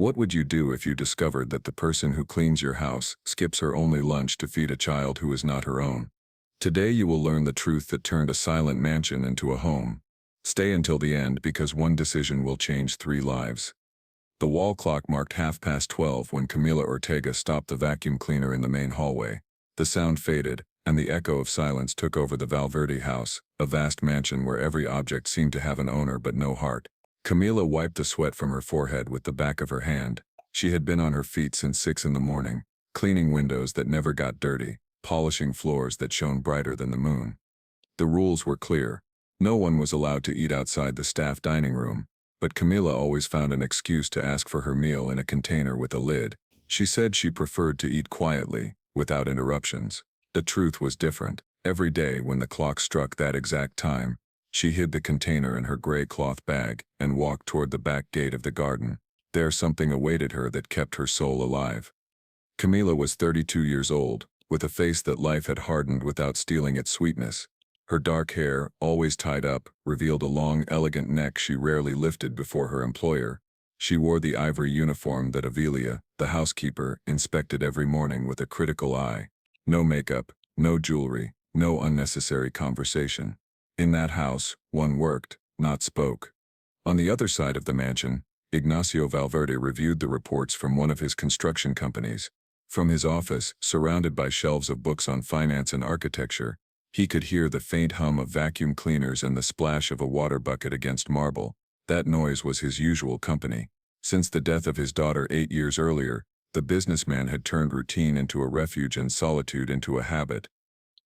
What would you do if you discovered that the person who cleans your house skips her only lunch to feed a child who is not her own? Today you will learn the truth that turned a silent mansion into a home. Stay until the end because one decision will change 3 lives. The wall clock marked 12:30 when Camila Ortega stopped the vacuum cleaner in the main hallway. The sound faded, and the echo of silence took over the Valverde house, a vast mansion where every object seemed to have an owner but no heart. Camila wiped the sweat from her forehead with the back of her hand. She had been on her feet since 6 in the morning, cleaning windows that never got dirty, polishing floors that shone brighter than the moon. The rules were clear. No one was allowed to eat outside the staff dining room, but Camila always found an excuse to ask for her meal in a container with a lid. She said she preferred to eat quietly, without interruptions. The truth was different. Every day when the clock struck that exact time, she hid the container in her gray cloth bag and walked toward the back gate of the garden. There something awaited her that kept her soul alive. Camila was 32 years old, with a face that life had hardened without stealing its sweetness. Her dark hair, always tied up, revealed a long, elegant neck she rarely lifted before her employer. She wore the ivory uniform that Avilia, the housekeeper, inspected every morning with a critical eye. No makeup, no jewelry, no unnecessary conversation. In that house, one worked, not spoke. On the other side of the mansion, Ignacio Valverde reviewed the reports from one of his construction companies. From his office, surrounded by shelves of books on finance and architecture, he could hear the faint hum of vacuum cleaners and the splash of a water bucket against marble. That noise was his usual company. Since the death of his daughter 8 years earlier, the businessman had turned routine into a refuge and solitude into a habit.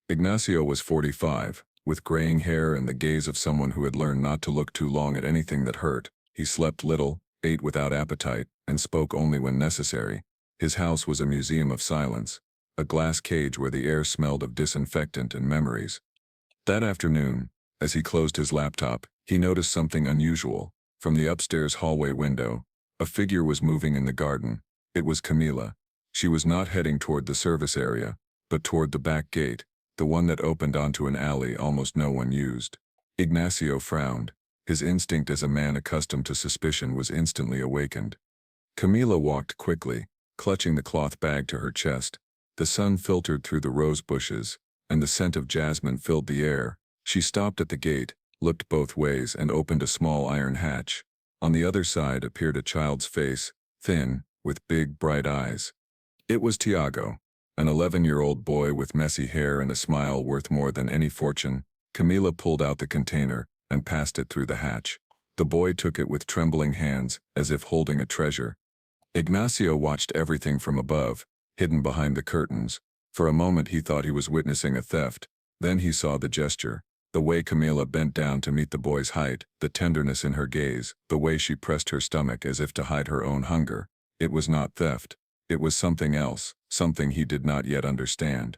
Ignacio was 45, with graying hair and the gaze of someone who had learned not to look too long at anything that hurt. He slept little, ate without appetite, and spoke only when necessary. His house was a museum of silence, a glass cage where the air smelled of disinfectant and memories. That afternoon, as he closed his laptop, he noticed something unusual. From the upstairs hallway window, a figure was moving in the garden. It was Camila. She was not heading toward the service area, but toward the back gate, the one that opened onto an alley almost no one used. Ignacio frowned. His instinct as a man accustomed to suspicion was instantly awakened. Camila walked quickly, clutching the cloth bag to her chest. The sun filtered through the rose bushes, and the scent of jasmine filled the air. She stopped at the gate, looked both ways and opened a small iron hatch. On the other side appeared a child's face, thin, with big, bright eyes. It was Tiago, an 11-year-old boy with messy hair and a smile worth more than any fortune. Camila pulled out the container and passed it through the hatch. The boy took it with trembling hands, as if holding a treasure. Ignacio watched everything from above, hidden behind the curtains. For a moment he thought he was witnessing a theft. Then he saw the gesture. The way Camila bent down to meet the boy's height, the tenderness in her gaze, the way she pressed her stomach as if to hide her own hunger. It was not theft. It was something else, something he did not yet understand.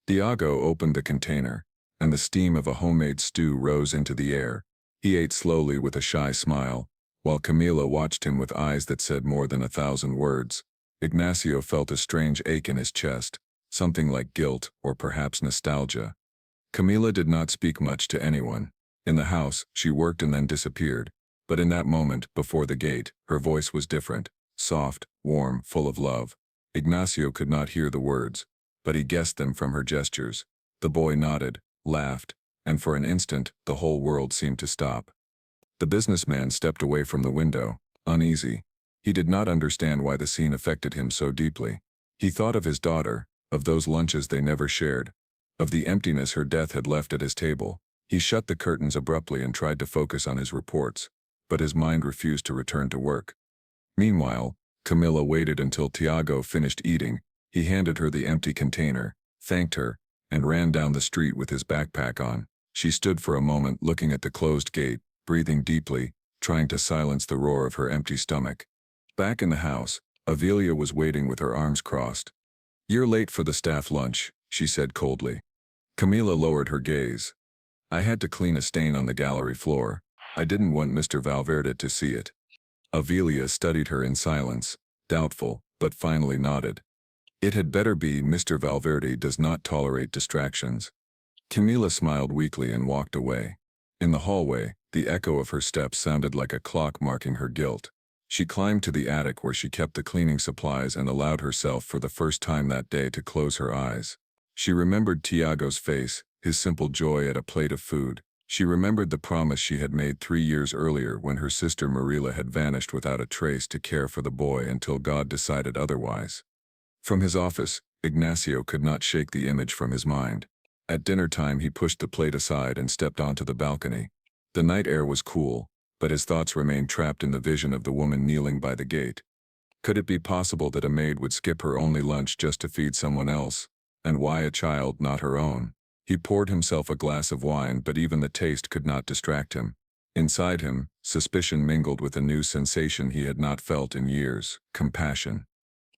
Tiago opened the container, and the steam of a homemade stew rose into the air. He ate slowly with a shy smile, while Camila watched him with eyes that said more than 1,000 words. Ignacio felt a strange ache in his chest, something like guilt or perhaps nostalgia. Camila did not speak much to anyone. In the house, she worked and then disappeared. But in that moment, before the gate, her voice was different, soft, warm, full of love. Ignacio could not hear the words, but he guessed them from her gestures. The boy nodded, laughed, and for an instant, the whole world seemed to stop. The businessman stepped away from the window, uneasy. He did not understand why the scene affected him so deeply. He thought of his daughter, of those lunches they never shared, of the emptiness her death had left at his table. He shut the curtains abruptly and tried to focus on his reports, but his mind refused to return to work. Meanwhile, Camila waited until Tiago finished eating. He handed her the empty container, thanked her, and ran down the street with his backpack on. She stood for a moment looking at the closed gate, breathing deeply, trying to silence the roar of her empty stomach. Back in the house, Avilia was waiting with her arms crossed. "You're late for the staff lunch," she said coldly. Camila lowered her gaze. "I had to clean a stain on the gallery floor. I didn't want Mr. Valverde to see it." Avilia studied her in silence, doubtful, but finally nodded. "It had better be. Mr. Valverde does not tolerate distractions." Camila smiled weakly and walked away. In the hallway, the echo of her steps sounded like a clock marking her guilt. She climbed to the attic where she kept the cleaning supplies and allowed herself for the first time that day to close her eyes. She remembered Tiago's face, his simple joy at a plate of food. She remembered the promise she had made 3 years earlier when her sister Marila had vanished without a trace to care for the boy until God decided otherwise. From his office, Ignacio could not shake the image from his mind. At dinner time he pushed the plate aside and stepped onto the balcony. The night air was cool, but his thoughts remained trapped in the vision of the woman kneeling by the gate. Could it be possible that a maid would skip her only lunch just to feed someone else? And why a child, not her own? He poured himself a glass of wine, but even the taste could not distract him. Inside him, suspicion mingled with a new sensation he had not felt in years: compassion.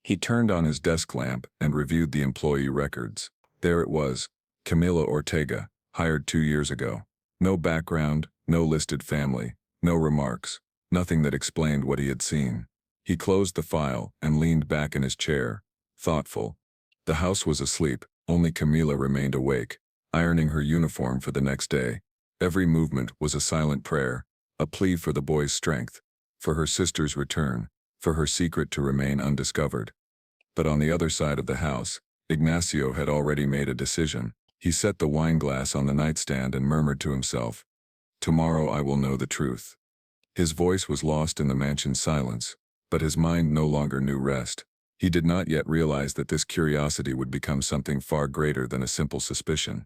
He turned on his desk lamp and reviewed the employee records. There it was: Camila Ortega, hired 2 years ago. No background, no listed family, no remarks, nothing that explained what he had seen. He closed the file and leaned back in his chair, thoughtful. The house was asleep, only Camila remained awake, ironing her uniform for the next day. Every movement was a silent prayer, a plea for the boy's strength, for her sister's return, for her secret to remain undiscovered. But on the other side of the house, Ignacio had already made a decision. He set the wine glass on the nightstand and murmured to himself, "Tomorrow I will know the truth." His voice was lost in the mansion's silence, but his mind no longer knew rest. He did not yet realize that this curiosity would become something far greater than a simple suspicion.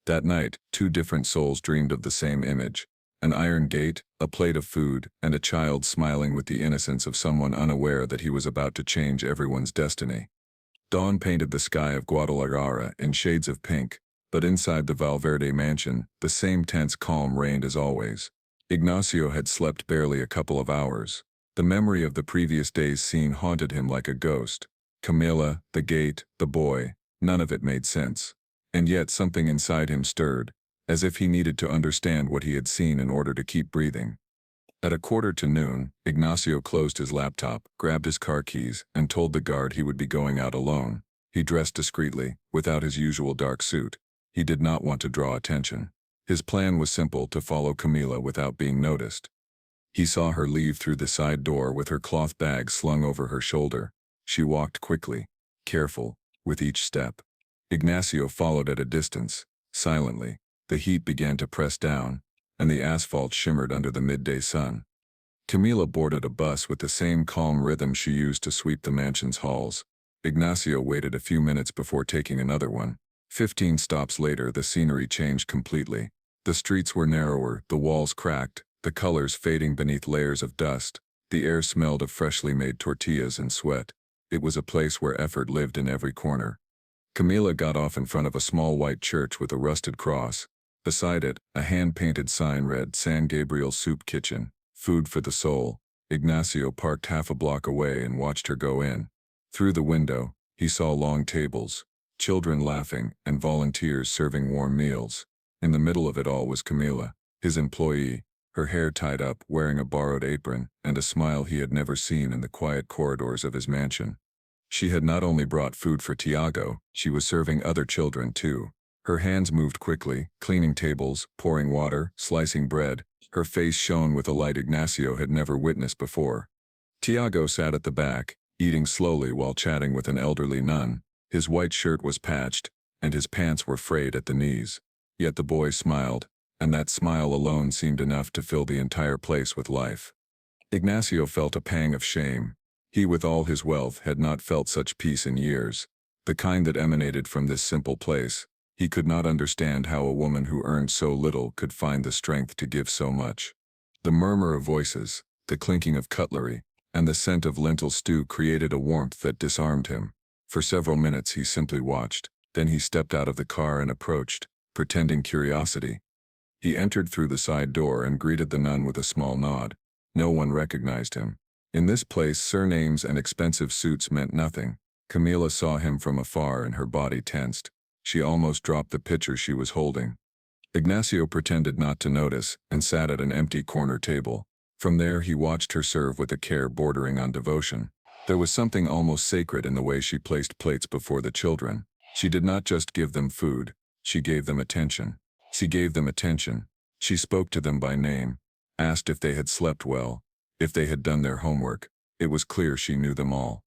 That night, 2 different souls dreamed of the same image: an iron gate, a plate of food, and a child smiling with the innocence of someone unaware that he was about to change everyone's destiny. Dawn painted the sky of Guadalajara in shades of pink, but inside the Valverde mansion, the same tense calm reigned as always. Ignacio had slept barely a couple of hours. The memory of the previous day's scene haunted him like a ghost. Camila, the gate, the boy, none of it made sense. And yet something inside him stirred, as if he needed to understand what he had seen in order to keep breathing. At 1:45, Ignacio closed his laptop, grabbed his car keys, and told the guard he would be going out alone. He dressed discreetly, without his usual dark suit. He did not want to draw attention. His plan was simple: to follow Camila without being noticed. He saw her leave through the side door with her cloth bag slung over her shoulder. She walked quickly, careful, with each step. Ignacio followed at a distance, silently. The heat began to press down, and the asphalt shimmered under the midday sun. Camila boarded a bus with the same calm rhythm she used to sweep the mansion's halls. Ignacio waited a few minutes before taking another one. 15 stops later, the scenery changed completely. The streets were narrower, the walls cracked, the colors fading beneath layers of dust. The air smelled of freshly made tortillas and sweat. It was a place where effort lived in every corner. Camila got off in front of a small white church with a rusted cross. Beside it, a hand-painted sign read San Gabriel Soup Kitchen, food for the soul. Ignacio parked half a block away and watched her go in. Through the window, he saw long tables, children laughing, and volunteers serving warm meals. In the middle of it all was Camila, his employee, her hair tied up, wearing a borrowed apron, and a smile he had never seen in the quiet corridors of his mansion. She had not only brought food for Tiago, she was serving other children too. Her hands moved quickly, cleaning tables, pouring water, slicing bread. Her face shone with a light Ignacio had never witnessed before. Tiago sat at the back, eating slowly while chatting with an elderly nun. His white shirt was patched, and his pants were frayed at the knees. Yet the boy smiled, and that smile alone seemed enough to fill the entire place with life. Ignacio felt a pang of shame. He, with all his wealth, had not felt such peace in years, the kind that emanated from this simple place. He could not understand how a woman who earned so little could find the strength to give so much. The murmur of voices, the clinking of cutlery, and the scent of lentil stew created a warmth that disarmed him. For several minutes he simply watched. Then he stepped out of the car and approached, pretending curiosity. He entered through the side door and greeted the nun with a small nod. No one recognized him. In this place, surnames and expensive suits meant nothing. Camila saw him from afar and her body tensed. She almost dropped the pitcher she was holding. Ignacio pretended not to notice and sat at an empty corner table. From there he watched her serve with a care bordering on devotion. There was something almost sacred in the way she placed plates before the children. She did not just give them food, she gave them attention. She gave them attention. She spoke to them by name, asked if they had slept well, If they had done their homework, it was clear she knew them all.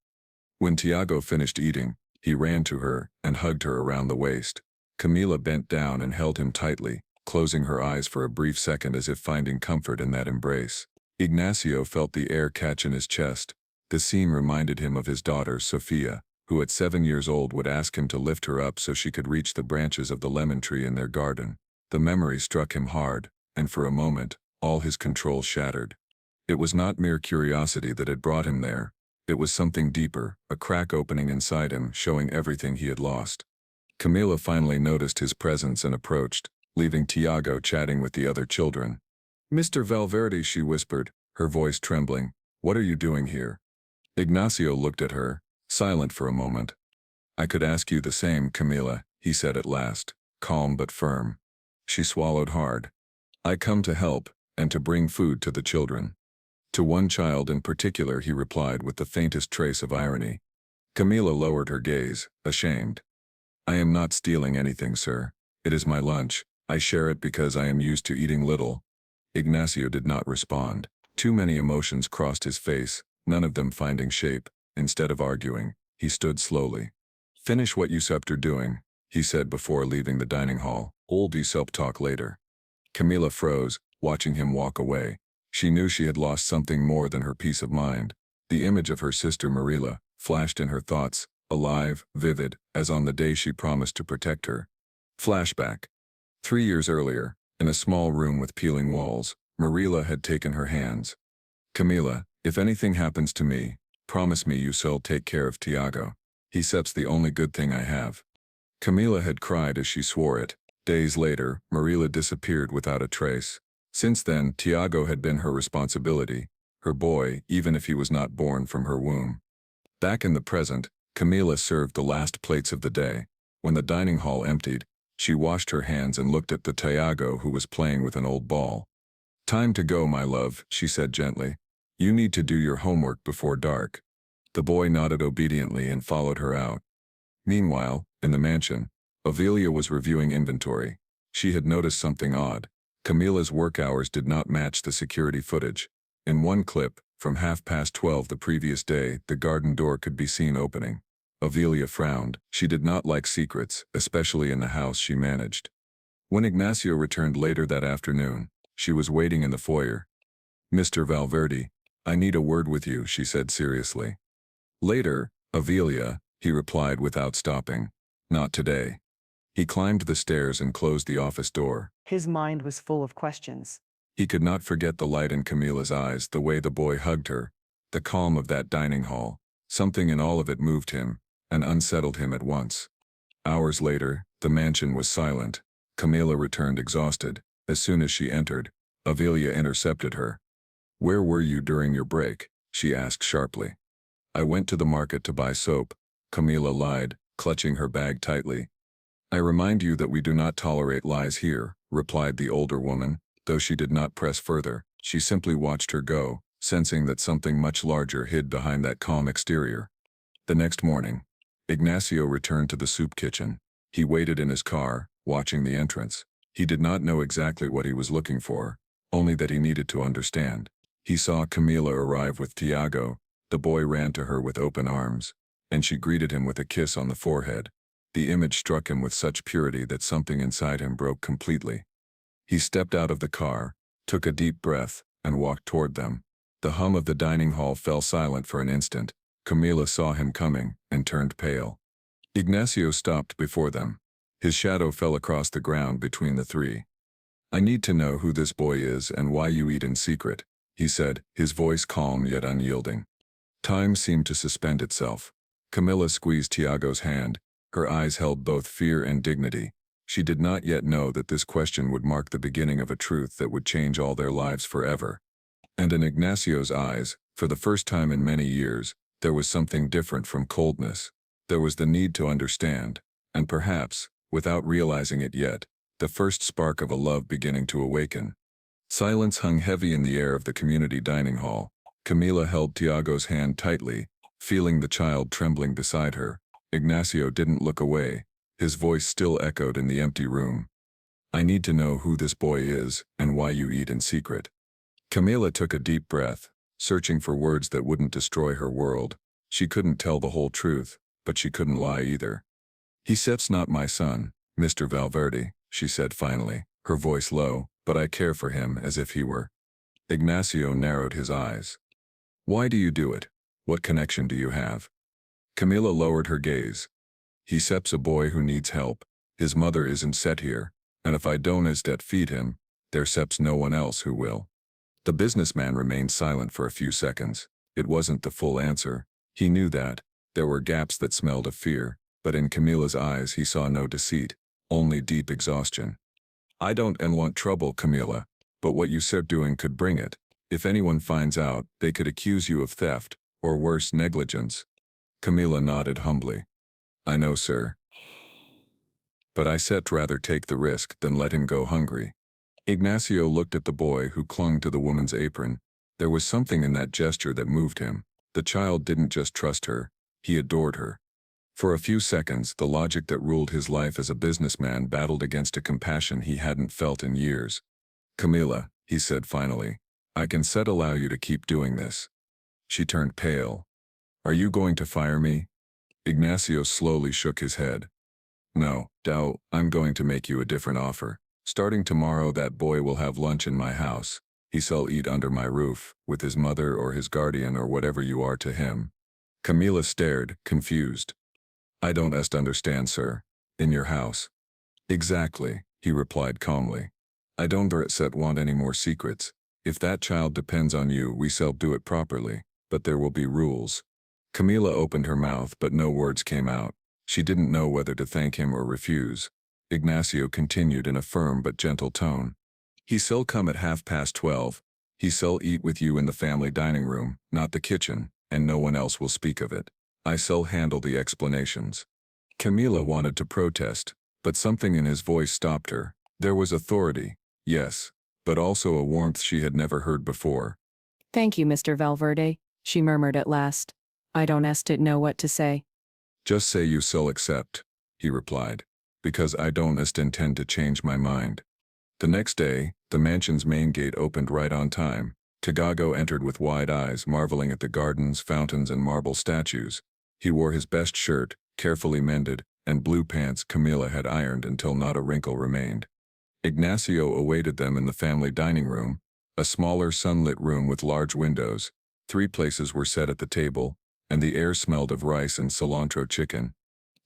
When Tiago finished eating, he ran to her and hugged her around the waist. Camila bent down and held him tightly, closing her eyes for a brief second as if finding comfort in that embrace. Ignacio felt the air catch in his chest. The scene reminded him of his daughter, Sofia, who at 7 years old would ask him to lift her up so she could reach the branches of the lemon tree in their garden. The memory struck him hard, and for a moment, all his control shattered. It was not mere curiosity that had brought him there. It was something deeper, a crack opening inside him, showing everything he had lost. Camila finally noticed his presence and approached, leaving Tiago chatting with the other children. "Mr. Valverde," she whispered, her voice trembling, "what are you doing here?" Ignacio looked at her, silent for a moment. "I could ask you the same, Camila," he said at last, calm but firm. She swallowed hard. "I come to help, and to bring food to the children." To one child in particular he replied with the faintest trace of irony. Camila lowered her gaze, ashamed. "I am not stealing anything, sir. It is my lunch. I share it because I am used to eating little." Ignacio did not respond. Too many emotions crossed his face, none of them finding shape. Instead of arguing, he stood slowly. "Finish what you are doing," he said before leaving the dining hall. "We'll talk later." Camila froze, watching him walk away. She knew she had lost something more than her peace of mind. The image of her sister Marila flashed in her thoughts, alive, vivid, as on the day she promised to protect her. Flashback. 3 years earlier, in a small room with peeling walls, Marila had taken her hands. "Camila, if anything happens to me, promise me you'll take care of Tiago. He's the only good thing I have." Camila had cried as she swore it. Days later, Marila disappeared without a trace. Since then, Tiago had been her responsibility, her boy, even if he was not born from her womb. Back in the present, Camila served the last plates of the day. When the dining hall emptied, she washed her hands and looked at the Tiago who was playing with an old ball. "Time to go, my love," she said gently. "You need to do your homework before dark." The boy nodded obediently and followed her out. Meanwhile, in the mansion, Ovelia was reviewing inventory. She had noticed something odd. Camila's work hours did not match the security footage. In one clip, from 12:30 the previous day, the garden door could be seen opening. Ovelia frowned. She did not like secrets, especially in the house she managed. When Ignacio returned later that afternoon, she was waiting in the foyer. "Mr. Valverde, I need a word with you," she said seriously. "Later, Ovelia," he replied without stopping. "Not today." He climbed the stairs and closed the office door. His mind was full of questions. He could not forget the light in Camila's eyes, the way the boy hugged her, the calm of that dining hall. Something in all of it moved him, and unsettled him at once. Hours later, the mansion was silent. Camila returned exhausted. As soon as she entered, Ovelia intercepted her. "Where were you during your break?" she asked sharply. "I went to the market to buy soap," Camila lied, clutching her bag tightly. "I remind you that we do not tolerate lies here," replied the older woman. Though she did not press further, she simply watched her go, sensing that something much larger hid behind that calm exterior. The next morning, Ignacio returned to the soup kitchen. He waited in his car, watching the entrance. He did not know exactly what he was looking for, only that he needed to understand. He saw Camila arrive with Tiago. The boy ran to her with open arms, and she greeted him with a kiss on the forehead. The image struck him with such purity that something inside him broke completely. He stepped out of the car, took a deep breath, and walked toward them. The hum of the dining hall fell silent for an instant. Camila saw him coming and turned pale. Ignacio stopped before them. His shadow fell across the ground between the three. "I need to know who this boy is and why you eat in secret," he said, his voice calm yet unyielding. Time seemed to suspend itself. Camila squeezed Tiago's hand. Her eyes held both fear and dignity. She did not yet know that this question would mark the beginning of a truth that would change all their lives forever. And in Ignacio's eyes, for the first time in many years, there was something different from coldness. There was the need to understand, and perhaps, without realizing it yet, the first spark of a love beginning to awaken. Silence hung heavy in the air of the community dining hall. Camila held Tiago's hand tightly, feeling the child trembling beside her. Ignacio didn't look away. His voice still echoed in the empty room. "I need to know who this boy is and why you eat in secret." Camila took a deep breath. searching for words that wouldn't destroy her world. She couldn't tell the whole truth, but she couldn't lie either. "He's not my son, Mr. Valverde," she said finally, her voice low, "but I care for him as if he were." Ignacio narrowed his eyes. "Why do you do it? What connection do you have?" Camila lowered her gaze. "He's a boy who needs help. His mother isn't set here, and if I don't feed him, there's no one else who will." The businessman remained silent for a few seconds. It wasn't the full answer. He knew that. There were gaps that smelled of fear, but in Camila's eyes he saw no deceit, only deep exhaustion. "I don't want trouble, Camila, but what you're doing could bring it. If anyone finds out, they could accuse you of theft, or worse, negligence." Camila nodded humbly. "I know, sir. But I'd rather take the risk than let him go hungry." Ignacio looked at the boy who clung to the woman's apron. There was something in that gesture that moved him. The child didn't just trust her, he adored her. For a few seconds, the logic that ruled his life as a businessman battled against a compassion he hadn't felt in years. "Camila," he said finally, "I can allow you to keep doing this." She turned pale. "Are you going to fire me?" Ignacio slowly shook his head. "No, Dao, I'm going to make you a different offer. Starting tomorrow, that boy will have lunch in my house. He'll eat under my roof, with his mother or his guardian or whatever you are to him." Camila stared, confused. "I don't understand, sir. In your house." "Exactly," he replied calmly. "I don't want any more secrets. If that child depends on you, we'll do it properly, but there will be rules." Camila opened her mouth, but no words came out. She didn't know whether to thank him or refuse. Ignacio continued in a firm but gentle tone. "He'll come at 12:30. He'll eat with you in the family dining room, not the kitchen, and no one else will speak of it. I'll handle the explanations." Camila wanted to protest, but something in his voice stopped her. There was authority, yes, but also a warmth she had never heard before. Thank you, Mr. Valverde, she murmured at last. I don't know what to say. "Just say you'll accept," he replied, "because I don't intend to change my mind." The next day, the mansion's main gate opened right on time. Tiago entered with wide eyes, marveling at the gardens, fountains, and marble statues. He wore his best shirt, carefully mended, and blue pants Camila had ironed until not a wrinkle remained. Ignacio awaited them in the family dining room, a smaller sunlit room with large windows. 3 places were set at the table, and the air smelled of rice and cilantro chicken.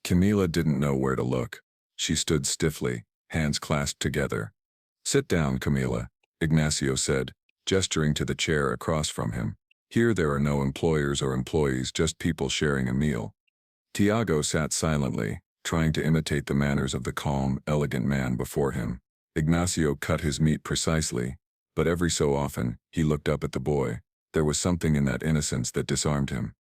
Camila didn't know where to look. She stood stiffly, hands clasped together. "Sit down, Camila," Ignacio said, gesturing to the chair across from him. "Here there are no employers or employees, just people sharing a meal." Tiago sat silently, trying to imitate the manners of the calm, elegant man before him. Ignacio cut his meat precisely, but every so often, he looked up at the boy. There was something in that innocence that disarmed him.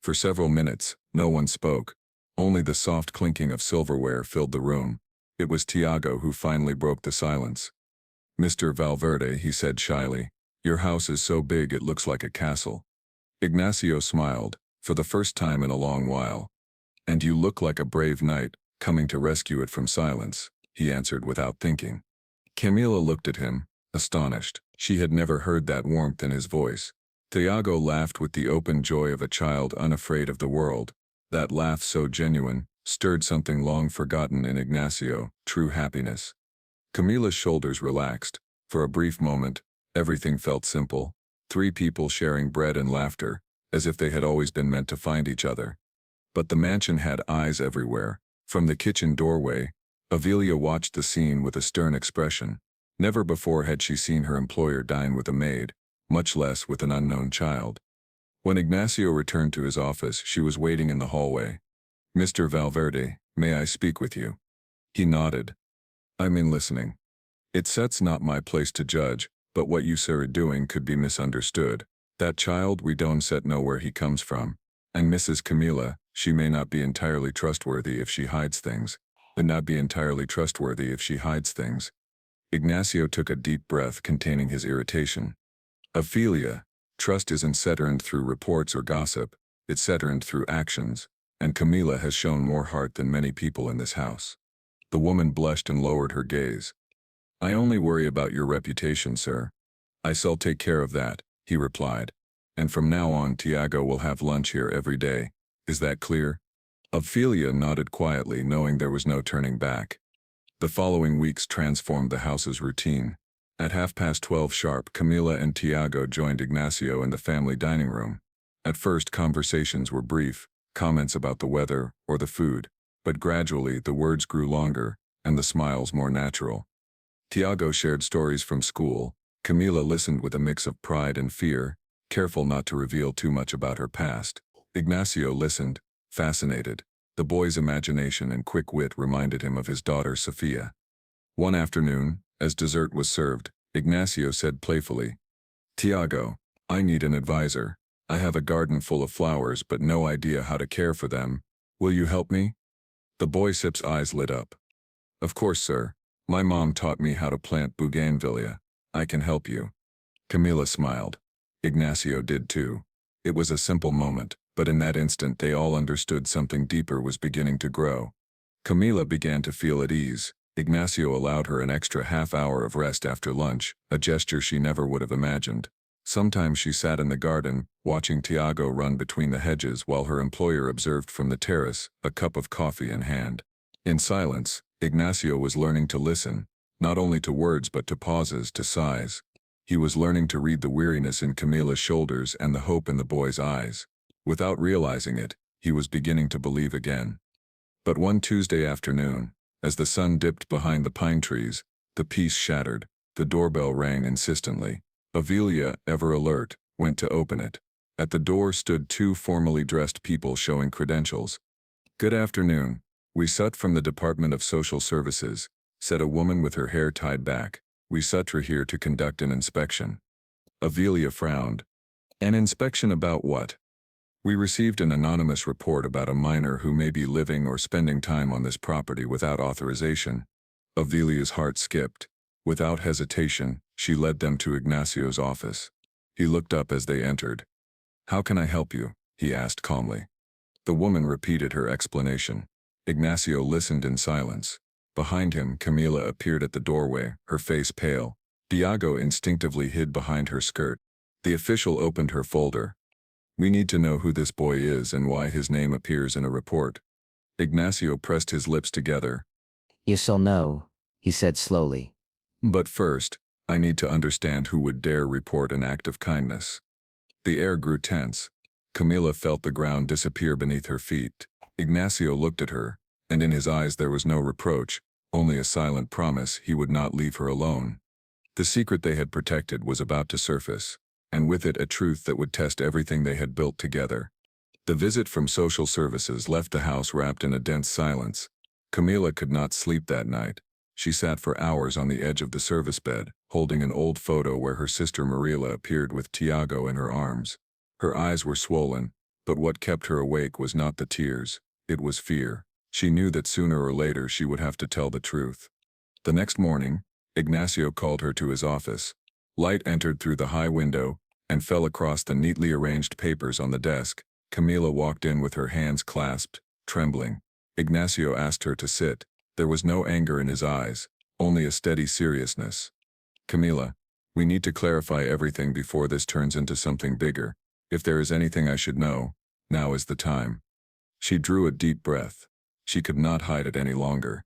For several minutes, no one spoke. Only the soft clinking of silverware filled the room. It was Tiago who finally broke the silence. "Mr. Valverde," he said shyly, "your house is so big it looks like a castle." Ignacio smiled, for the first time in a long while. "And you look like a brave knight, coming to rescue it from silence," he answered without thinking. Camila looked at him, astonished. She had never heard that warmth in his voice. Tiago laughed with the open joy of a child unafraid of the world. That laugh, so genuine, stirred something long forgotten in Ignacio, true happiness. Camila's shoulders relaxed. For a brief moment, everything felt simple. 3 people sharing bread and laughter, as if they had always been meant to find each other. But the mansion had eyes everywhere. From the kitchen doorway, Avilia watched the scene with a stern expression. Never before had she seen her employer dine with a maid, much less with an unknown child. When Ignacio returned to his office, she was waiting in the hallway. "Mr. Valverde, may I speak with you?" He nodded. "I'm in listening. It's not my place to judge, but what you are doing could be misunderstood. That child, we don't know where he comes from. And Mrs. Camila, she may not be entirely trustworthy if she hides things. Ignacio took a deep breath, containing his irritation. "Ophelia, trust isn't earned through reports or gossip, it's earned through actions, and Camila has shown more heart than many people in this house." The woman blushed and lowered her gaze. "I only worry about your reputation, sir." "I'll take care of that," he replied. And from now on Tiago will have lunch here every day. Is that clear? Ophelia nodded quietly, knowing there was no turning back. The following weeks transformed the house's routine. At 12:30 sharp, Camila and Tiago joined Ignacio in the family dining room. At first, conversations were brief, comments about the weather or the food, but gradually the words grew longer and the smiles more natural. Tiago shared stories from school. Camila listened with a mix of pride and fear, careful not to reveal too much about her past. Ignacio listened, fascinated. The boy's imagination and quick wit reminded him of his daughter Sofia. One afternoon, as dessert was served, Ignacio said playfully, "Tiago, I need an advisor. I have a garden full of flowers but no idea how to care for them. Will you help me?" The boy's eyes lit up. "Of course, sir. My mom taught me how to plant bougainvillea. I can help you." Camila smiled. Ignacio did too. It was a simple moment, but in that instant they all understood something deeper was beginning to grow. Camila began to feel at ease. Ignacio allowed her an extra half hour of rest after lunch, a gesture she never would have imagined. Sometimes she sat in the garden, watching Tiago run between the hedges while her employer observed from the terrace, a cup of coffee in hand. In silence, Ignacio was learning to listen, not only to words but to pauses, to sighs. He was learning to read the weariness in Camila's shoulders and the hope in the boy's eyes. Without realizing it, he was beginning to believe again. But one Tuesday afternoon, as the sun dipped behind the pine trees, the peace shattered. The doorbell rang insistently. Ophelia, ever alert, went to open it. At the door stood two formally dressed people showing credentials. "Good afternoon. We sut from the Department of Social Services," said a woman with her hair tied back. "We sutra here to conduct an inspection." Ophelia frowned. "An inspection about what?" "We received an anonymous report about a minor who may be living or spending time on this property without authorization." Ophelia's heart skipped. Without hesitation, she led them to Ignacio's office. He looked up as they entered. "How can I help you?" he asked calmly. The woman repeated her explanation. Ignacio listened in silence. Behind him, Camila appeared at the doorway, her face pale. Tiago instinctively hid behind her skirt. The official opened her folder. "We need to know who this boy is and why his name appears in a report." Ignacio pressed his lips together. "You shall know," he said slowly. "But first, I need to understand who would dare report an act of kindness." The air grew tense. Camila felt the ground disappear beneath her feet. Ignacio looked at her, and in his eyes there was no reproach, only a silent promise he would not leave her alone. The secret they had protected was about to surface, and with it a truth that would test everything they had built together. The visit from social services left the house wrapped in a dense silence. Camila could not sleep that night. She sat for hours on the edge of the service bed, holding an old photo where her sister Marila appeared with Tiago in her arms. Her eyes were swollen, but what kept her awake was not the tears, it was fear. She knew that sooner or later she would have to tell the truth. The next morning, Ignacio called her to his office. Light entered through the high window and fell across the neatly arranged papers on the desk. Camila walked in with her hands clasped, trembling. Ignacio asked her to sit. There was no anger in his eyes, only a steady seriousness. "Camila, we need to clarify everything before this turns into something bigger. If there is anything I should know, now is the time." She drew a deep breath. She could not hide it any longer.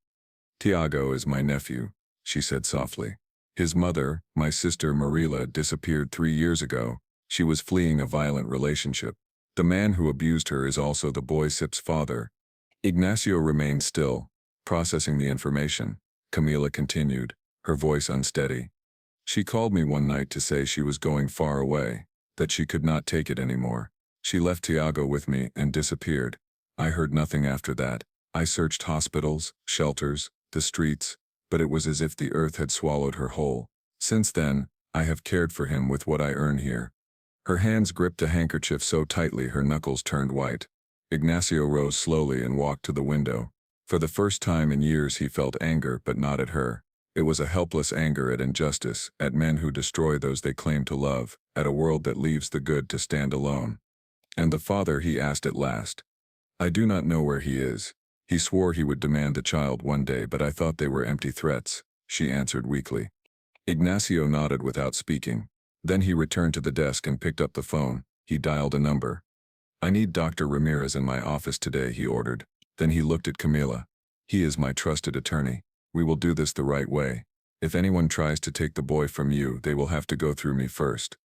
"Tiago is my nephew," she said softly. "His mother, my sister Marila, disappeared 3 years ago. She was fleeing a violent relationship. The man who abused her is also the boy Sip's father." Ignacio remained still, processing the information. Camila continued, her voice unsteady. "She called me one night to say she was going far away, that she could not take it anymore. She left Tiago with me and disappeared. I heard nothing after that. I searched hospitals, shelters, the streets, but it was as if the earth had swallowed her whole. Since then, I have cared for him with what I earn here." Her hands gripped a handkerchief so tightly her knuckles turned white. Ignacio rose slowly and walked to the window. For the first time in years he felt anger, but not at her. It was a helpless anger at injustice, at men who destroy those they claim to love, at a world that leaves the good to stand alone. "And the father?" he asked at last. "I do not know where he is. He swore he would demand the child one day, but I thought they were empty threats," she answered weakly. Ignacio nodded without speaking. Then he returned to the desk and picked up the phone. He dialed a number. "I need Dr. Ramirez in my office today," he ordered. Then he looked at Camila. "He is my trusted attorney. We will do this the right way. If anyone tries to take the boy from you, they will have to go through me first."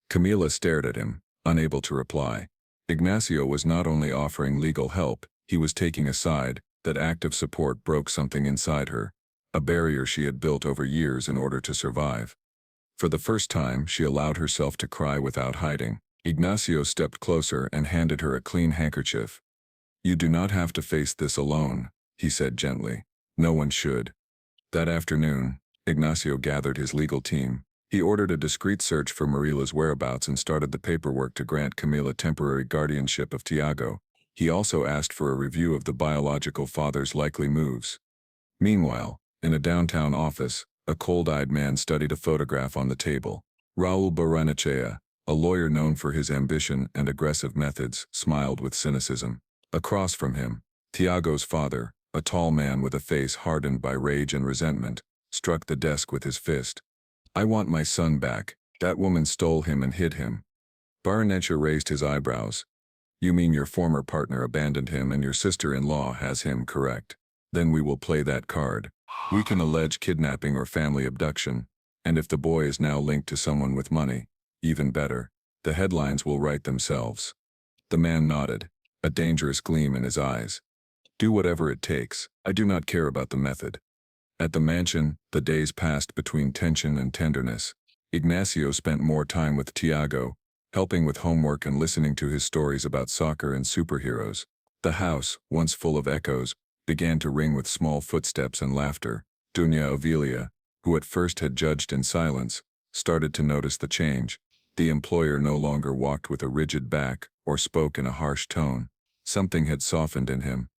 Camila stared at him, unable to reply. Ignacio was not only offering legal help, he was taking a side. That act of support broke something inside her, a barrier she had built over years in order to survive. For the first time, she allowed herself to cry without hiding. Ignacio stepped closer and handed her a clean handkerchief. "You do not have to face this alone," he said gently. "No one should." That afternoon, Ignacio gathered his legal team. He ordered a discreet search for Marila's whereabouts and started the paperwork to grant Camila temporary guardianship of Tiago. He also asked for a review of the biological father's likely moves. Meanwhile, in a downtown office, a cold-eyed man studied a photograph on the table. Raul Barrenechea, a lawyer known for his ambition and aggressive methods, smiled with cynicism. Across from him, Tiago's father, a tall man with a face hardened by rage and resentment, struck the desk with his fist. "I want my son back. That woman stole him and hid him." Barrenechea raised his eyebrows. "You mean your former partner abandoned him and your sister-in-law has him, correct? Then we will play that card. We can allege kidnapping or family abduction, and if the boy is now linked to someone with money, even better, the headlines will write themselves." The man nodded, a dangerous gleam in his eyes. "Do whatever it takes. I do not care about the method." At the mansion, the days passed between tension and tenderness. Ignacio spent more time with Tiago, helping with homework and listening to his stories about soccer and superheroes. The house, once full of echoes, began to ring with small footsteps and laughter. Doña Ovilia, who at first had judged in silence, started to notice the change. The employer no longer walked with a rigid back or spoke in a harsh tone. Something had softened in him.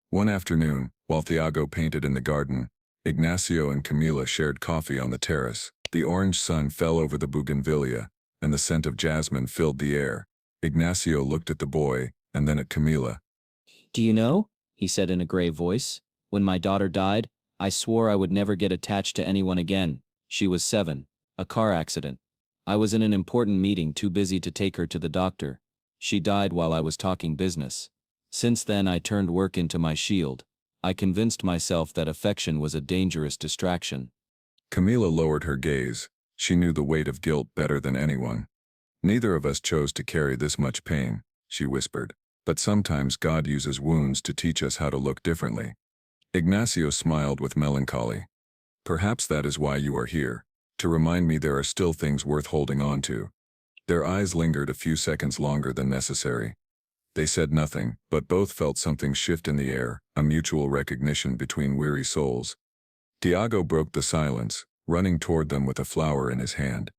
One afternoon, while Tiago painted in the garden, Ignacio and Camila shared coffee on the terrace. The orange sun fell over the bougainvillea, and the scent of jasmine filled the air. Ignacio looked at the boy, and then at Camila. "Do you know," he said in a grave voice, "when my daughter died, I swore I would never get attached to anyone again. She was 7. A car accident. I was in an important meeting, too busy to take her to the doctor. She died while I was talking business. Since then I turned work into my shield. I convinced myself that affection was a dangerous distraction." Camila lowered her gaze. She knew the weight of guilt better than anyone. "Neither of us chose to carry this much pain," she whispered. "But sometimes God uses wounds to teach us how to look differently." Ignacio smiled with melancholy. "Perhaps that is why you are here, to remind me there are still things worth holding on to." Their eyes lingered a few seconds longer than necessary. They said nothing, but both felt something shift in the air, a mutual recognition between weary souls. Tiago broke the silence, running toward them with a flower in his hand.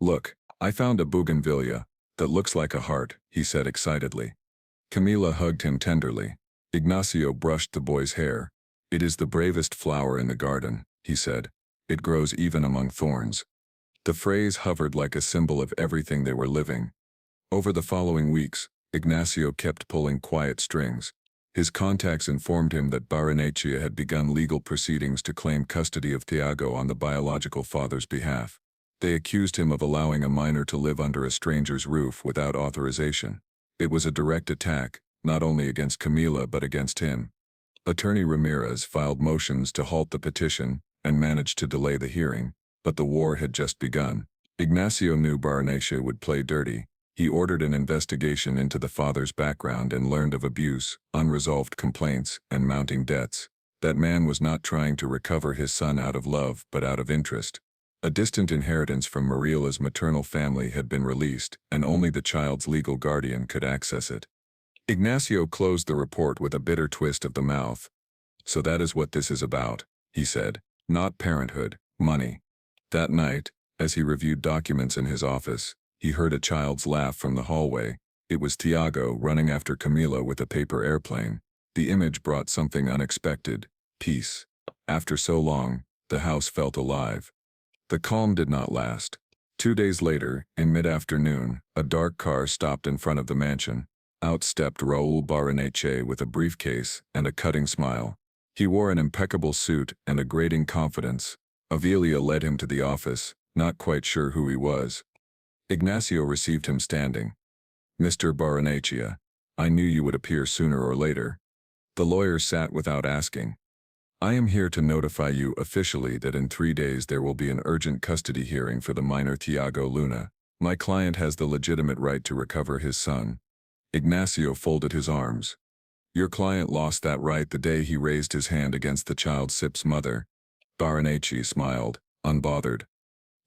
"Look, I found a bougainvillea that looks like a heart," he said excitedly. Camila hugged him tenderly. Ignacio brushed the boy's hair. "It is the bravest flower in the garden," he said. "It grows even among thorns." The phrase hovered like a symbol of everything they were living. Over the following weeks, Ignacio kept pulling quiet strings. His contacts informed him that Barrenechea had begun legal proceedings to claim custody of Tiago on the biological father's behalf. They accused him of allowing a minor to live under a stranger's roof without authorization. It was a direct attack, not only against Camila but against him. Attorney Ramirez filed motions to halt the petition and managed to delay the hearing, but the war had just begun. Ignacio knew Barrenechea would play dirty. He ordered an investigation into the father's background and learned of abuse, unresolved complaints, and mounting debts. That man was not trying to recover his son out of love but out of interest. A distant inheritance from Marila's maternal family had been released, and only the child's legal guardian could access it. Ignacio closed the report with a bitter twist of the mouth. "So that is what this is about," he said. "Not parenthood, money." That night, as he reviewed documents in his office, he heard a child's laugh from the hallway. It was Tiago running after Camila with a paper airplane. The image brought something unexpected: peace. After so long, the house felt alive. The calm did not last. 2 days later, in mid-afternoon, a dark car stopped in front of the mansion. Out stepped Raul Barrenechea with a briefcase and a cutting smile. He wore an impeccable suit and a grating confidence. Ovilia led him to the office, not quite sure who he was. Ignacio received him standing. Mr. Baronaccia, I knew you would appear sooner or later. The lawyer sat without asking. I am here to notify you officially that in 3 days there will be an urgent custody hearing for the minor Tiago Luna. My client has the legitimate right to recover his son. Ignacio folded his arms. Your client lost that right the day he raised his hand against the child Sip's mother. Baronacci smiled, unbothered.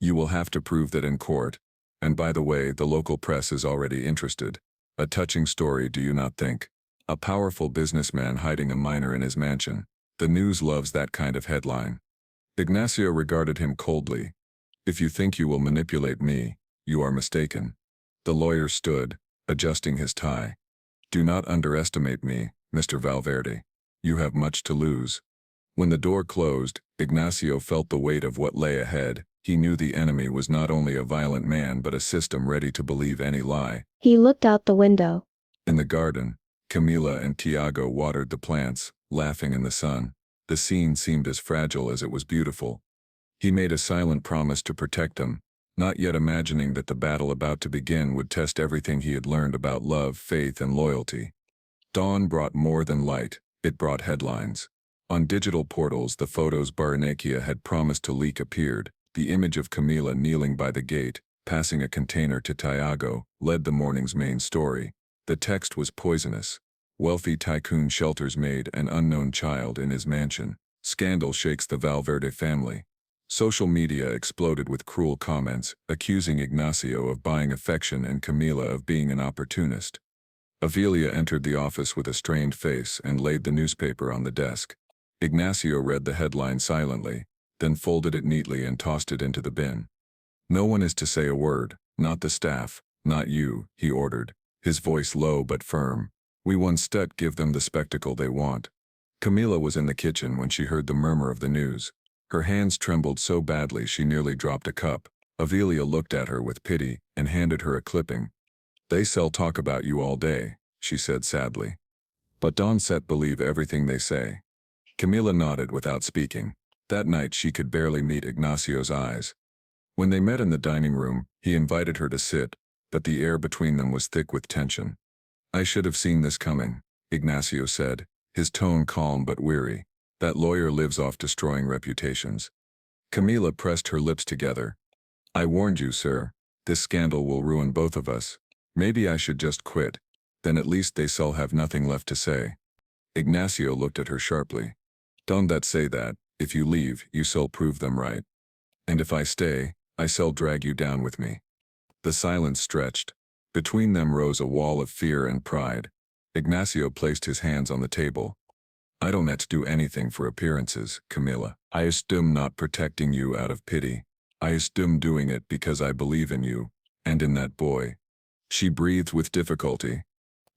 You will have to prove that in court. And by the way, the local press is already interested. A touching story, do you not think? A powerful businessman hiding a minor in his mansion. The news loves that kind of headline. Ignacio regarded him coldly. If you think you will manipulate me, you are mistaken. The lawyer stood, adjusting his tie. Do not underestimate me, Mr. Valverde. You have much to lose. When the door closed, Ignacio felt the weight of what lay ahead. He knew the enemy was not only a violent man but a system ready to believe any lie. He looked out the window. In the garden, Camila and Tiago watered the plants, laughing in the sun. The scene seemed as fragile as it was beautiful. He made a silent promise to protect them, not yet imagining that the battle about to begin would test everything he had learned about love, faith, and loyalty. Dawn brought more than light, it brought headlines. On digital portals, the photos Baronaccia had promised to leak appeared. The image of Camila kneeling by the gate, passing a container to Tiago, led the morning's main story. The text was poisonous. Wealthy tycoon shelters maid an unknown child in his mansion. Scandal shakes the Valverde family. Social media exploded with cruel comments, accusing Ignacio of buying affection and Camila of being an opportunist. Avelia entered the office with a strained face and laid the newspaper on the desk. Ignacio read the headline silently, then folded it neatly and tossed it into the bin. No one is to say a word, not the staff, not you, he ordered, his voice low but firm. We instead give them the spectacle they want. Camila was in the kitchen when she heard the murmur of the news. Her hands trembled so badly she nearly dropped a cup. Avelia looked at her with pity and handed her a clipping. They sell talk about you all day, she said sadly. But don't believe everything they say. Camila nodded without speaking. That night she could barely meet Ignacio's eyes. When they met in the dining room, he invited her to sit, but the air between them was thick with tension. I should have seen this coming, Ignacio said, his tone calm but weary. That lawyer lives off destroying reputations. Camila pressed her lips together. I warned you, sir. This scandal will ruin both of us. Maybe I should just quit. Then at least they shall have nothing left to say. Ignacio looked at her sharply. Don't say that. If you leave, you shall prove them right. And if I stay, I shall drag you down with me. The silence stretched. Between them rose a wall of fear and pride. Ignacio placed his hands on the table. I don't have to do anything for appearances, Camila. I assume not protecting you out of pity. I assume doing it because I believe in you, and in that boy. She breathed with difficulty.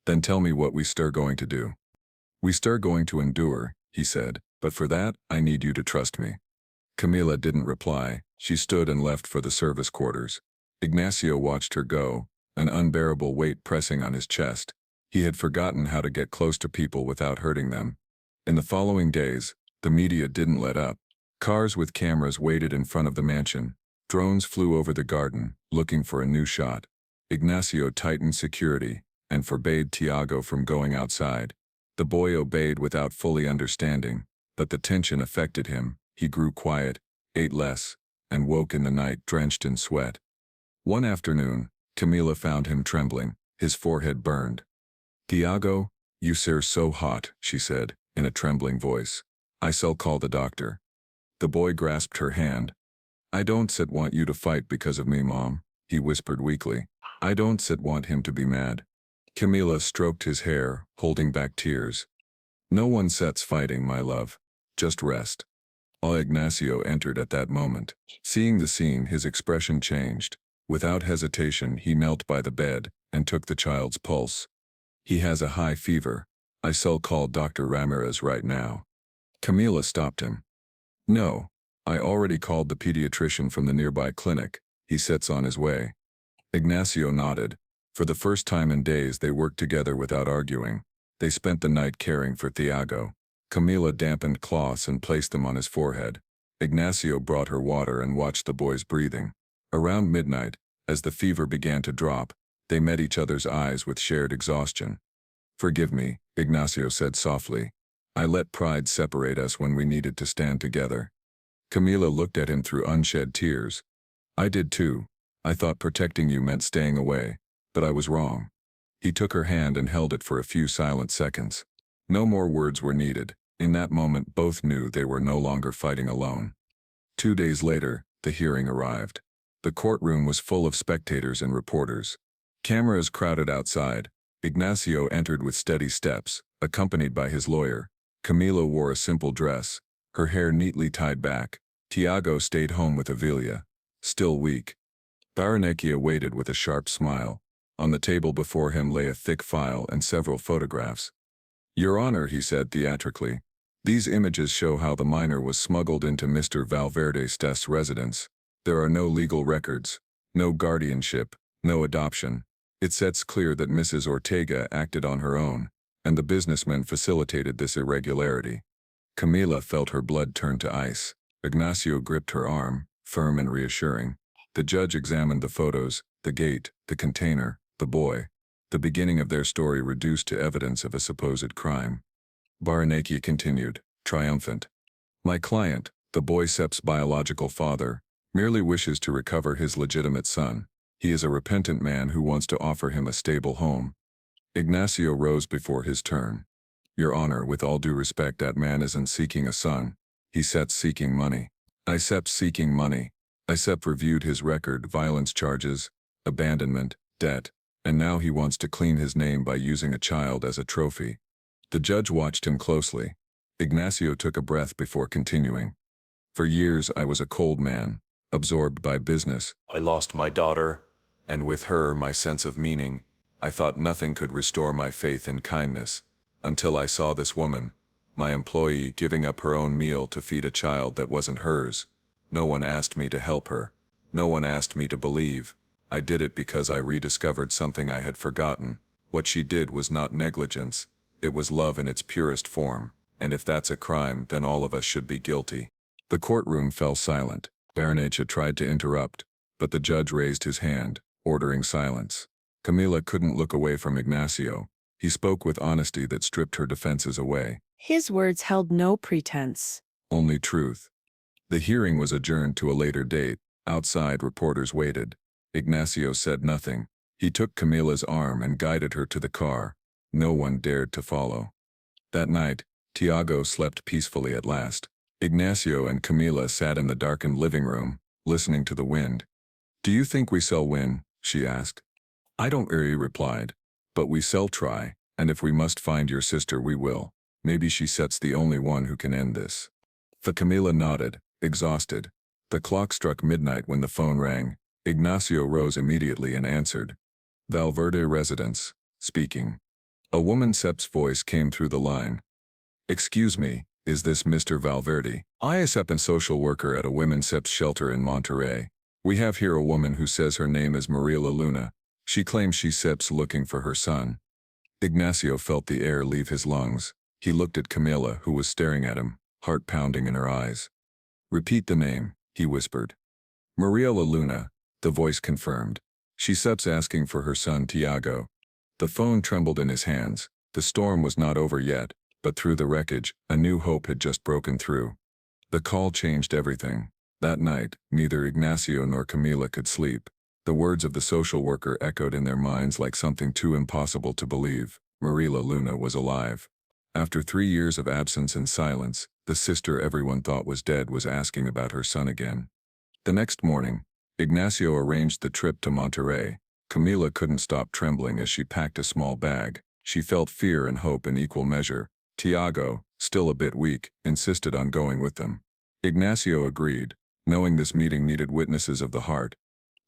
Then tell me what we stir going to do. We stir going to endure, he said. But for that, I need you to trust me. Camila didn't reply. She stood and left for the service quarters. Ignacio watched her go, an unbearable weight pressing on his chest. He had forgotten how to get close to people without hurting them. In the following days, the media didn't let up. Cars with cameras waited in front of the mansion. Drones flew over the garden, looking for a new shot. Ignacio tightened security and forbade Tiago from going outside. The boy obeyed without fully understanding. But the tension affected him. He grew quiet, ate less, and woke in the night drenched in sweat. One afternoon, Camila found him trembling, his forehead burned. Tiago, you sir so hot, she said, in a trembling voice. I shall call the doctor. The boy grasped her hand. I don't want you to fight because of me, Mom, he whispered weakly. I don't want him to be mad. Camila stroked his hair, holding back tears. No one sets fighting, my love. Just rest. Ignacio entered at that moment. Seeing the scene, his expression changed. Without hesitation, he knelt by the bed and took the child's pulse. He has a high fever. I shall call Dr. Ramirez right now. Camila stopped him. No, I already called the pediatrician from the nearby clinic. He sits on his way. Ignacio nodded. For the first time in days, they worked together without arguing. They spent the night caring for Tiago. Camila dampened cloths and placed them on his forehead. Ignacio brought her water and watched the boy's breathing. Around midnight, as the fever began to drop, They met each other's eyes with shared exhaustion. "Forgive me," Ignacio said softly. "I let pride separate us when we needed to stand together." Camila looked at him through unshed tears. "I did too. I thought protecting you meant staying away, but I was wrong." He took her hand and held it for a few silent seconds. No more words were needed. In that moment both knew they were no longer fighting alone. 2 days later, the hearing arrived. The courtroom was full of spectators and reporters. Cameras crowded outside. Ignacio entered with steady steps, accompanied by his lawyer. Camila wore a simple dress, her hair neatly tied back. Tiago stayed home with Avilia, still weak. Baranecchia waited with a sharp smile. On the table before him lay a thick file and several photographs. "Your Honor," he said theatrically, "these images show how the minor was smuggled into Mr. Valverde's residence. There are no legal records, no guardianship, no adoption. It sets clear that Mrs. Ortega acted on her own, and the businessmen facilitated this irregularity." Camila felt her blood turn to ice. Ignacio gripped her arm, firm and reassuring. The judge examined the photos, the gate, the container, the boy. The beginning of their story reduced to evidence of a supposed crime. Baranecchia continued, triumphant. "My client, the boy Sep's biological father, merely wishes to recover his legitimate son. He is a repentant man who wants to offer him a stable home." Ignacio rose before his turn. "Your Honor, with all due respect, that man isn't seeking a son. He's seeking money. Sep's seeking money." Sep reviewed his record, violence charges, abandonment, debt, and now he wants to clean his name by using a child as a trophy. The judge watched him closely. Ignacio took a breath before continuing. "For years I was a cold man, absorbed by business. I lost my daughter, and with her my sense of meaning. I thought nothing could restore my faith in kindness, until I saw this woman, my employee, giving up her own meal to feed a child that wasn't hers. No one asked me to help her. No one asked me to believe. I did it because I rediscovered something I had forgotten. What she did was not negligence. It was love in its purest form, and if that's a crime, then all of us should be guilty." The courtroom fell silent. Baranecchia tried to interrupt, but the judge raised his hand, ordering silence. Camila couldn't look away from Ignacio. He spoke with honesty that stripped her defenses away. His words held no pretense. Only truth. The hearing was adjourned to a later date. Outside, reporters waited. Ignacio said nothing. He took Camila's arm and guided her to the car. No one dared to follow. That night, Tiago slept peacefully at last. Ignacio and Camila sat in the darkened living room, listening to the wind. "Do you think we shall win?" she asked. "I don't," he replied. "But we shall try, and if we must find your sister, we will. Maybe Sep's the only one who can end this." Camila nodded, exhausted. The clock struck midnight when the phone rang. Ignacio rose immediately and answered. "Valverde residence, speaking." A woman Sep's voice came through the line. "Excuse me, is this Mr. Valverde? I am Sep and social worker at a women's Sep's shelter in Monterrey. We have here a woman who says her name is Maria Luna. She claims she's Sep's looking for her son." Ignacio felt the air leave his lungs. He looked at Camila, who was staring at him, heart pounding in her eyes. "Repeat the name," he whispered. "Maria Luna," the voice confirmed. "She's Sep's asking for her son Tiago." The phone trembled in his hands. The storm was not over yet, but through the wreckage, a new hope had just broken through. The call changed everything. That night, neither Ignacio nor Camila could sleep. The words of the social worker echoed in their minds like something too impossible to believe. Maria Luna was alive. After 3 years of absence and silence, the sister everyone thought was dead was asking about her son again. The next morning, Ignacio arranged the trip to Monterrey. Camila couldn't stop trembling as she packed a small bag. She felt fear and hope in equal measure. Tiago, still a bit weak, insisted on going with them. Ignacio agreed, knowing this meeting needed witnesses of the heart.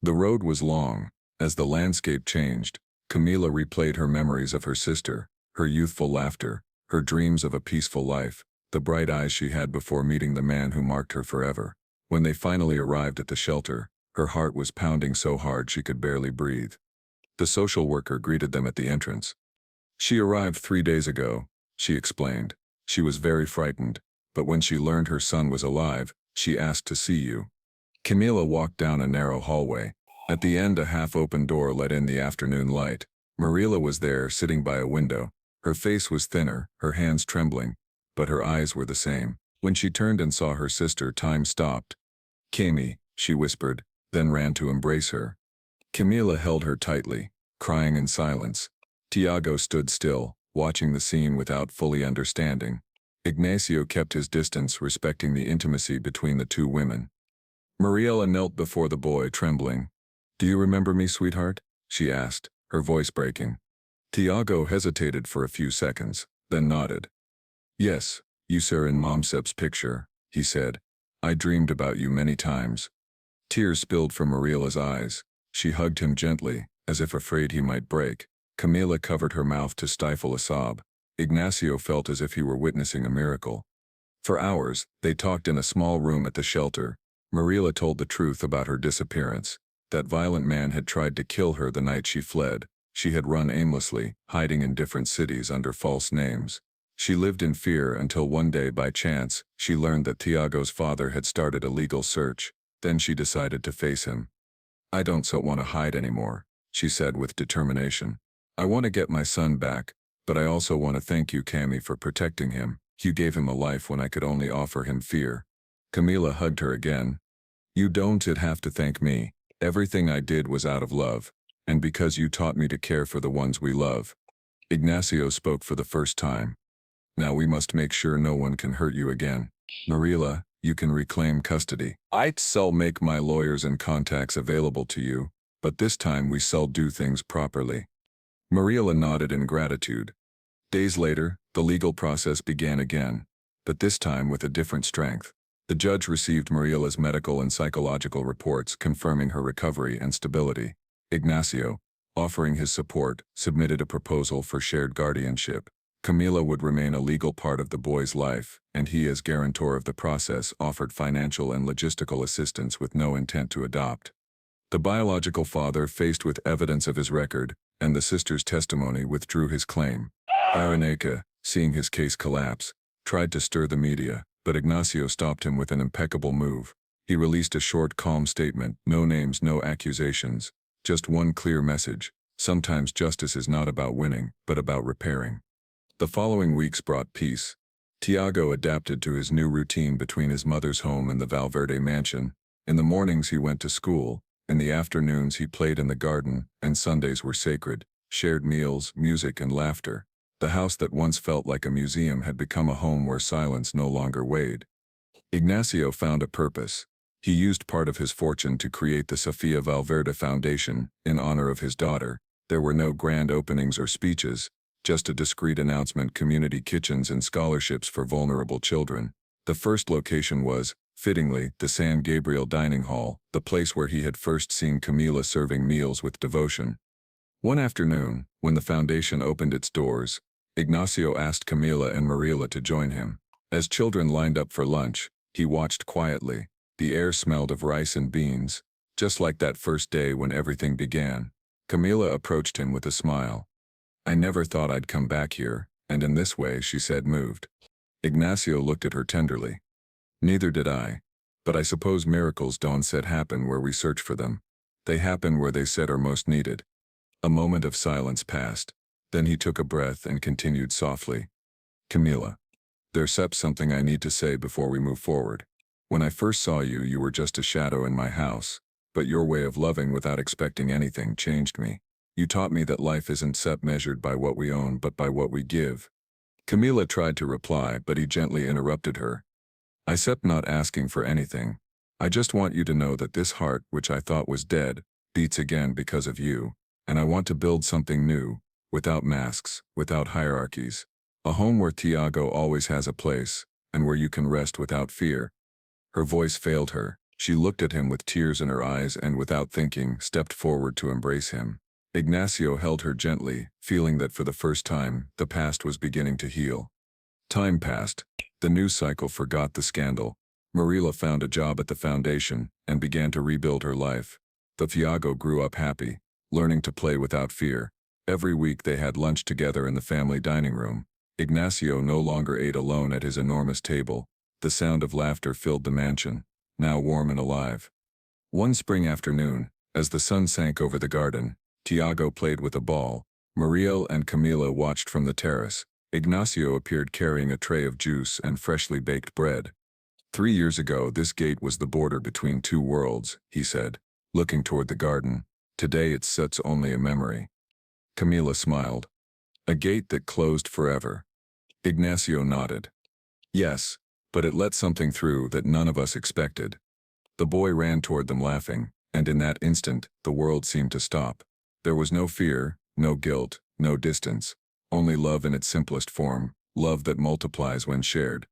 The road was long. As the landscape changed, Camila replayed her memories of her sister, her youthful laughter, her dreams of a peaceful life, the bright eyes she had before meeting the man who marked her forever. When they finally arrived at the shelter, her heart was pounding so hard she could barely breathe. The social worker greeted them at the entrance. "She arrived 3 days ago," she explained. "She was very frightened, but when she learned her son was alive, she asked to see you." Camila walked down a narrow hallway. At the end, a half-open door let in the afternoon light. Marilla was there, sitting by a window. Her face was thinner, her hands trembling, but her eyes were the same. When she turned and saw her sister, time stopped. "Cammy," she whispered, then ran to embrace her. Camila held her tightly, crying in silence. Tiago stood still, watching the scene without fully understanding. Ignacio kept his distance, respecting the intimacy between the two women. Mariela knelt before the boy, trembling. "Do you remember me, sweetheart?" she asked, her voice breaking. Tiago hesitated for a few seconds, then nodded. "Yes, you sir in Momsep's picture," he said. "I dreamed about you many times." Tears spilled from Mariela's eyes. She hugged him gently, as if afraid he might break. Camila covered her mouth to stifle a sob. Ignacio felt as if he were witnessing a miracle. For hours, they talked in a small room at the shelter. Mariela told the truth about her disappearance. That violent man had tried to kill her the night she fled. She had run aimlessly, hiding in different cities under false names. She lived in fear until one day, by chance, she learned that Tiago's father had started a legal search. Then she decided to face him. "I don't want to hide anymore," she said with determination. "I want to get my son back, but I also want to thank you, Cammy, for protecting him. You gave him a life when I could only offer him fear." Camila hugged her again. "You don't have to thank me. Everything I did was out of love, and because you taught me to care for the ones we love." Ignacio spoke for the first time. "Now we must make sure no one can hurt you again. Mariela, you can reclaim custody. I'll make my lawyers and contacts available to you, but this time we shall do things properly." Mariela nodded in gratitude. Days later, the legal process began again, but this time with a different strength. The judge received Mariela's medical and psychological reports confirming her recovery and stability. Ignacio, offering his support, submitted a proposal for shared guardianship. Camila would remain a legal part of the boy's life, and he, as guarantor of the process, offered financial and logistical assistance with no intent to adopt. The biological father, faced with evidence of his record and the sister's testimony, withdrew his claim. Araneka, seeing his case collapse, tried to stir the media, but Ignacio stopped him with an impeccable move. He released a short, calm statement: "No names, no accusations. Just one clear message. Sometimes justice is not about winning, but about repairing." The following weeks brought peace. Tiago adapted to his new routine between his mother's home and the Valverde mansion. In the mornings he went to school, in the afternoons he played in the garden, and Sundays were sacred. Shared meals, music, and laughter. The house that once felt like a museum had become a home where silence no longer weighed. Ignacio found a purpose. He used part of his fortune to create the Sofia Valverde Foundation, in honor of his daughter. There were no grand openings or speeches, just a discreet announcement: community kitchens and scholarships for vulnerable children. The first location was, fittingly, the San Gabriel Dining Hall, the place where he had first seen Camila serving meals with devotion. One afternoon, when the foundation opened its doors, Ignacio asked Camila and Mariela to join him. As children lined up for lunch, he watched quietly. The air smelled of rice and beans, just like that first day when everything began. Camila approached him with a smile. "I never thought I'd come back here, and in this way," she said, moved. Ignacio looked at her tenderly. "Neither did I. But I suppose miracles don't happen where we search for them. They happen where they are most needed." A moment of silence passed. Then he took a breath and continued softly. "Camila, there's something I need to say before we move forward. When I first saw you, you were just a shadow in my house, but your way of loving without expecting anything changed me. You taught me that life isn't measured by what we own but by what we give." Camila tried to reply, but he gently interrupted her. "I'm not asking for anything. I just want you to know that this heart, which I thought was dead, beats again because of you, and I want to build something new, without masks, without hierarchies. A home where Tiago always has a place, and where you can rest without fear." Her voice failed her. She looked at him with tears in her eyes and, without thinking, stepped forward to embrace him. Ignacio held her gently, feeling that for the first time, the past was beginning to heal. Time passed. The news cycle forgot the scandal. Mariela found a job at the foundation and began to rebuild her life. The Tiago grew up happy, learning to play without fear. Every week they had lunch together in the family dining room. Ignacio no longer ate alone at his enormous table. The sound of laughter filled the mansion, now warm and alive. One spring afternoon, As the sun sank over the garden, Tiago played with a ball. Muriel and Camila watched from the terrace. Ignacio appeared carrying a tray of juice and freshly baked bread. 3 years ago, this gate was the border between two worlds, he said, looking toward the garden. Today it sits only a memory. Camila smiled. A gate that closed forever. Ignacio nodded. Yes, but it let something through that none of us expected. The boy ran toward them laughing, and in that instant, the world seemed to stop. There was no fear, no guilt, no distance. Only love in its simplest form, love that multiplies when shared.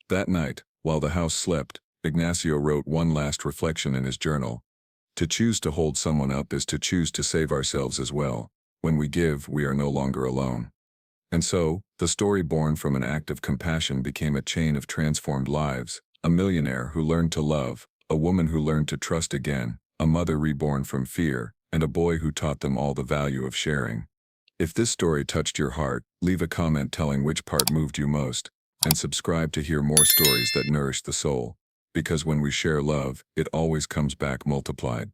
That night, while the house slept, Ignacio wrote one last reflection in his journal. To choose to hold someone up is to choose to save ourselves as well. When we give, we are no longer alone. And so, the story born from an act of compassion became a chain of transformed lives. A millionaire who learned to love, a woman who learned to trust again, a mother reborn from fear, and a boy who taught them all the value of sharing. If this story touched your heart, leave a comment telling which part moved you most, and subscribe to hear more stories that nourish the soul. Because when we share love, it always comes back multiplied.